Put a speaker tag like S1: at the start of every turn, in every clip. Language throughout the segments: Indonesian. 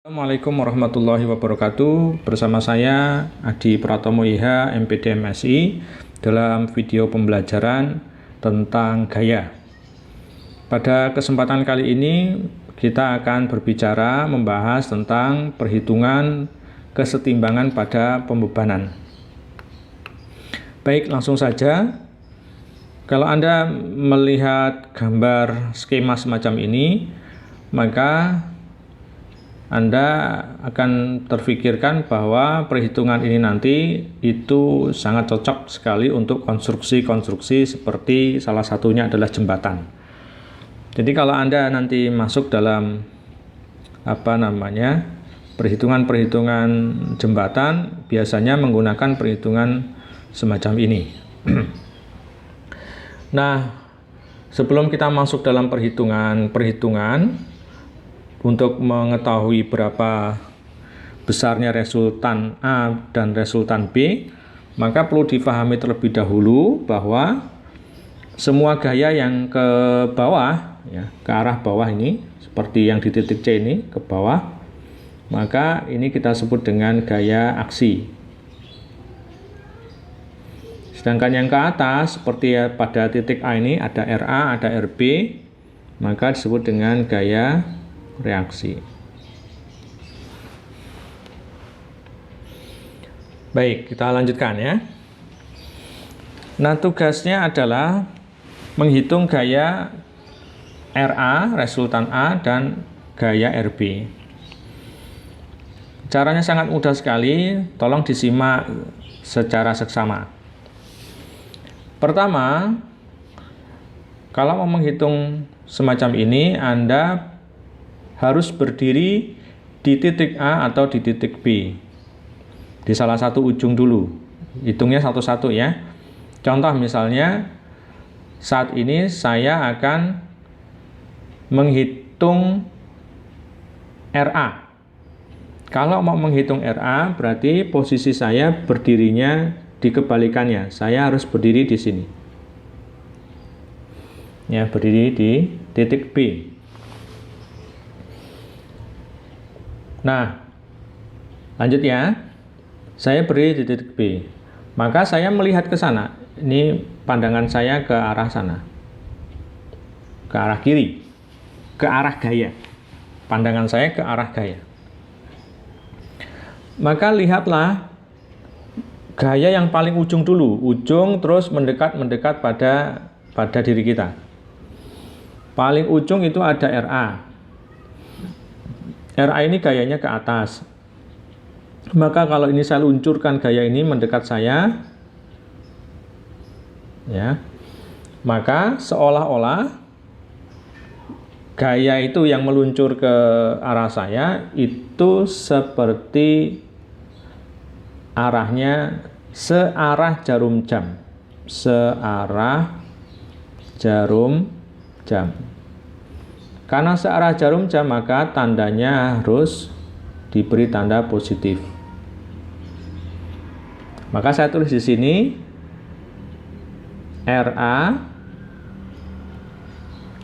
S1: Assalamualaikum warahmatullahi wabarakatuh. Bersama saya Adi Pratomo IH MPD MSI dalam video pembelajaran tentang gaya. Pada kesempatan kali ini kita akan berbicara membahas tentang perhitungan kesetimbangan pada pembebanan. Baik, langsung saja. Kalau Anda melihat gambar skema semacam ini, maka Anda akan terfikirkan bahwa perhitungan ini nanti itu sangat cocok sekali untuk konstruksi-konstruksi seperti salah satunya adalah jembatan. Jadi kalau Anda nanti masuk dalam perhitungan-perhitungan jembatan, biasanya menggunakan perhitungan semacam ini. Nah, sebelum kita masuk dalam perhitungan untuk mengetahui berapa besarnya resultan A dan resultan B, maka perlu difahami terlebih dahulu bahwa semua gaya yang ke bawah, ke arah bawah ini, seperti yang di titik C ini, ke bawah, maka ini kita sebut dengan gaya aksi. Sedangkan yang ke atas, seperti pada titik A ini, ada RA, ada RB, maka disebut dengan gaya reaksi. Baik, kita lanjutkan ya. Nah, tugasnya adalah menghitung gaya RA, resultan A, dan gaya RB. Caranya sangat mudah sekali, tolong disimak secara seksama. Pertama, kalau mau menghitung semacam ini, Anda harus berdiri di titik A atau di titik B. Di salah satu ujung dulu. Hitungnya satu-satu ya. Contoh misalnya, saat ini saya akan menghitung RA. Kalau mau menghitung RA, berarti posisi saya berdirinya di kebalikannya. Saya harus berdiri di sini. Ya, berdiri di titik B. Nah, lanjut ya. Saya berdiri di titik B. Maka saya melihat ke sana. Ini pandangan saya ke arah sana. Ke arah kiri. Ke arah gaya. Pandangan saya ke arah gaya. Maka lihatlah gaya yang paling ujung dulu. Ujung terus mendekat pada diri kita. Paling ujung itu ada RA. RA ini gayanya ke atas. Maka kalau ini saya luncurkan gaya ini mendekat saya, ya, maka seolah-olah gaya itu yang meluncur ke arah saya itu seperti arahnya searah jarum jam. Searah jarum jam. Karena searah jarum jam, maka tandanya harus diberi tanda positif. Maka saya tulis di sini RA.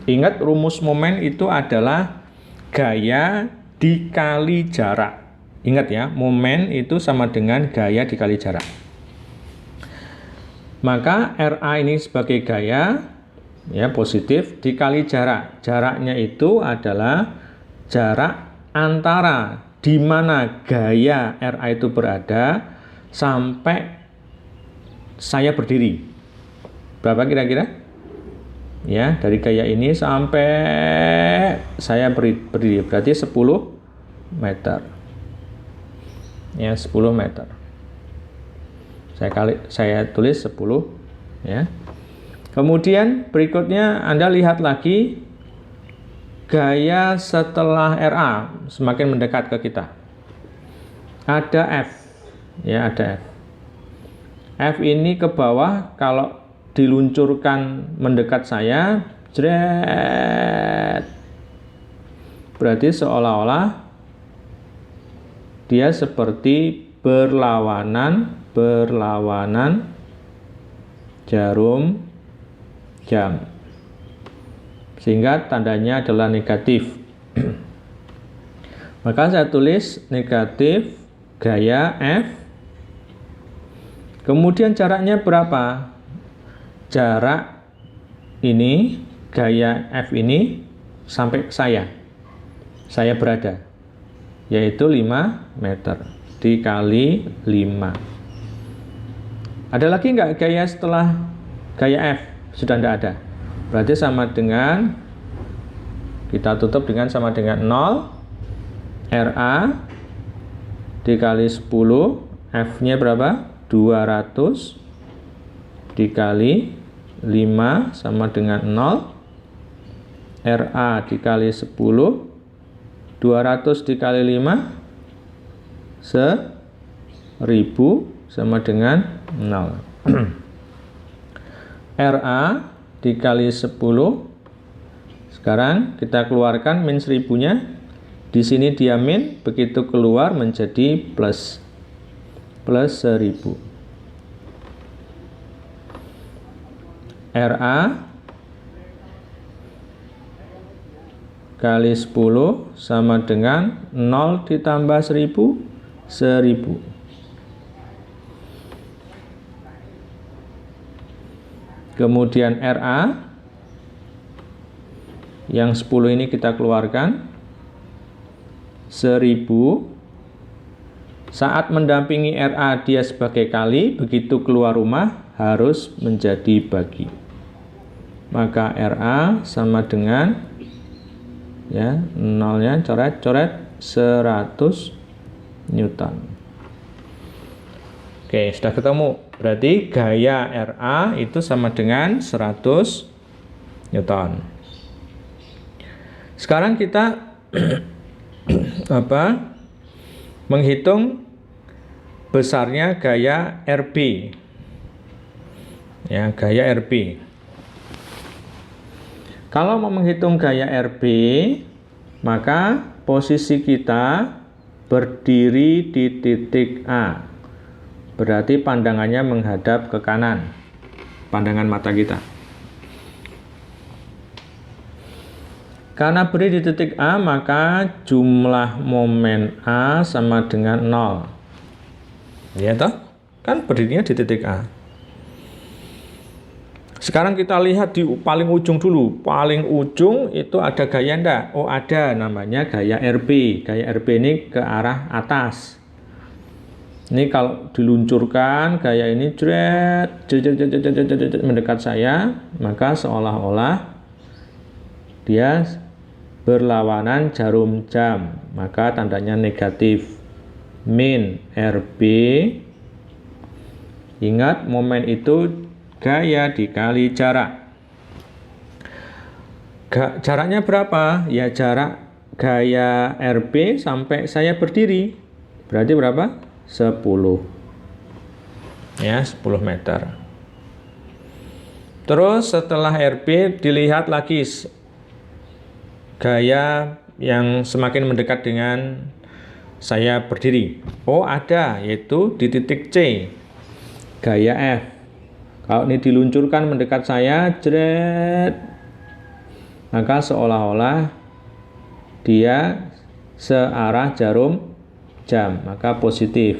S1: Ingat, rumus momen itu adalah gaya dikali jarak. Ingat ya, momen itu sama dengan gaya dikali jarak. Maka RA ini sebagai gaya, ya, positif, dikali jarak. Jaraknya itu adalah jarak antara di mana gaya RA itu berada sampai saya berdiri. Berapa kira-kira? Ya, dari gaya ini sampai saya berdiri, berarti 10 meter. Ya, 10 meter. Saya tulis 10 ya. Kemudian berikutnya Anda lihat lagi gaya setelah RA semakin mendekat ke kita. Ada F. Ya, ada F. F ini ke bawah, kalau diluncurkan mendekat saya, jret. Berarti seolah-olah dia seperti berlawanan jarum jam. Sehingga tandanya adalah negatif. Maka saya tulis negatif gaya F. Kemudian jaraknya berapa? Jarak ini, gaya F ini sampai saya berada, yaitu 5 meter dikali 5. Ada lagi nggak gaya setelah gaya F? Sudah tidak ada. Berarti sama dengan, kita tutup dengan sama dengan 0, RA dikali 10, F-nya berapa? 200 dikali 5 sama dengan 0, RA dikali 10, 200 dikali 5, 1000 sama dengan 0. RA dikali 10, sekarang kita keluarkan min 1000-nya. Di sini dia min, begitu keluar menjadi plus 1000. RA kali 10 sama dengan 0 ditambah 1000, 1000. Kemudian RA yang 10 ini kita keluarkan, 1000. Saat mendampingi RA dia sebagai kali, begitu keluar rumah harus menjadi bagi. Maka RA sama dengan, ya, nolnya coret-coret, 100 Newton. Oke, sudah ketemu. Berarti gaya RA itu sama dengan 100 Newton. Sekarang kita menghitung besarnya gaya RB. Ya, gaya RB. Kalau mau menghitung gaya RB, maka posisi kita berdiri di titik A. Berarti pandangannya menghadap ke kanan. Pandangan mata kita. Karena berdiri di titik A, maka jumlah momen A sama dengan 0. Ya toh? Kan berdirinya di titik A. Sekarang kita lihat di paling ujung dulu. Paling ujung itu ada gaya enggak? Oh, ada, namanya gaya RB. Gaya RB ini ke arah atas. Ini kalau diluncurkan gaya ini mendekat saya, maka seolah-olah dia berlawanan jarum jam, maka tandanya negatif. Min RB, ingat momen itu gaya dikali jarak. Jaraknya berapa? Ya, jarak gaya RB sampai saya berdiri. Berarti berapa? 10. Ya, 10 meter. Terus setelah RB dilihat lagi gaya yang semakin mendekat dengan saya berdiri. Oh, ada, yaitu di titik C, gaya F. Kalau ini diluncurkan mendekat saya, maka seolah-olah dia searah jarum jam, maka positif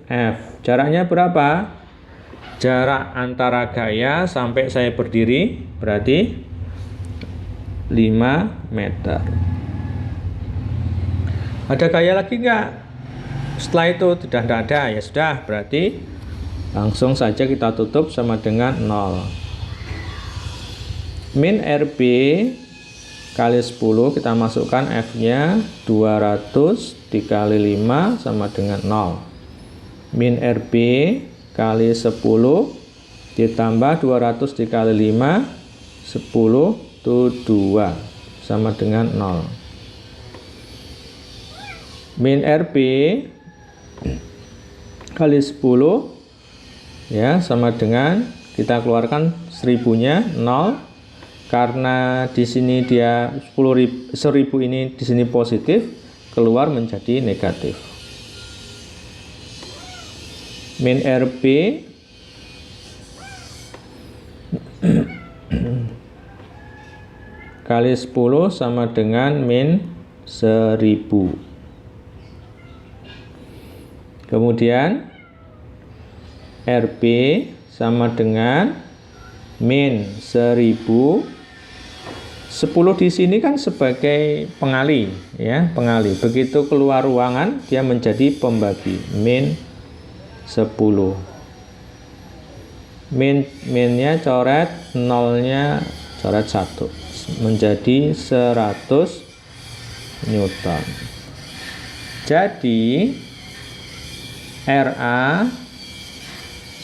S1: F. Jaraknya berapa? Jarak antara gaya sampai saya berdiri berarti 5 meter. Ada gaya lagi enggak? Setelah itu tidak ada, ya sudah, berarti langsung saja kita tutup sama dengan 0. Min RB kali 10, kita masukkan F-nya 200 dikali 5 sama dengan 0. Min RB kali 10 ditambah 200 dikali 5, 10 itu 2 sama dengan 0. Min RB kali 10 ya sama dengan, kita keluarkan 1000-nya 0, karena di sini dia 1000 ini di sini positif, keluar menjadi negatif. Min RB kali 10 sama dengan min 1000. Kemudian RB sama dengan min 1000. 10 di sini kan sebagai pengali, ya, pengali. Begitu keluar ruangan dia menjadi pembagi, min 10. Minnya coret, nolnya coret 1, menjadi 100 Newton. Jadi RA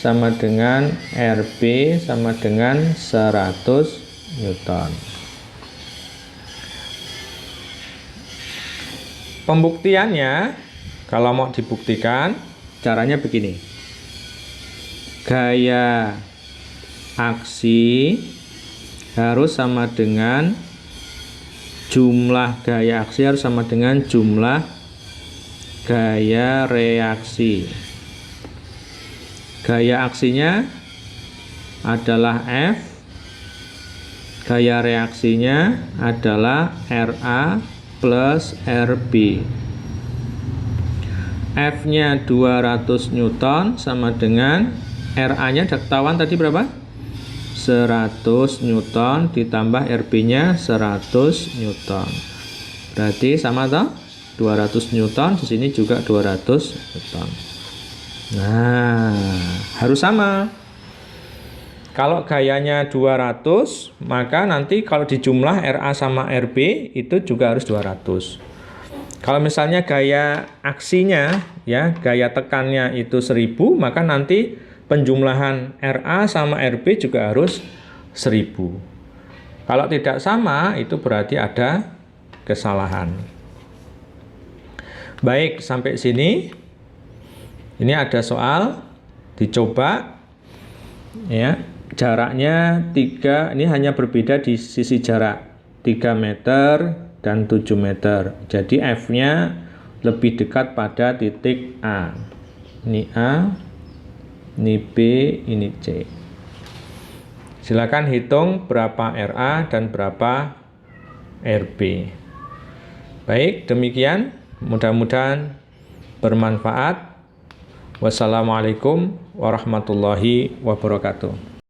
S1: sama dengan RB sama dengan 100 Newton. Pembuktiannya, kalau mau dibuktikan, caranya begini. Gaya aksi harus sama dengan jumlah gaya aksi harus sama dengan jumlah gaya reaksi. Gaya aksinya adalah F, gaya reaksinya adalah RA plus RB. F-nya 200 Newton sama dengan RA-nya ketahuan tadi berapa? 100 Newton ditambah RB-nya 100 Newton. Berarti sama toh? 200 Newton, di sini juga 200 Newton. Nah, harus sama. Kalau gayanya 200, maka nanti kalau dijumlah RA sama RB itu juga harus 200. Kalau misalnya gaya aksinya, ya, gaya tekannya itu 1000, maka nanti penjumlahan RA sama RB juga harus 1000. Kalau tidak sama, itu berarti ada kesalahan. Baik, sampai sini. Ini ada soal, dicoba, ya. Jaraknya 3, ini hanya berbeda di sisi jarak 3 meter dan 7 meter. Jadi F-nya lebih dekat pada titik A. Ini A, ini B, ini C. Silakan hitung berapa RA dan berapa RB. Baik, demikian. Mudah-mudahan bermanfaat. Wassalamualaikum warahmatullahi wabarakatuh.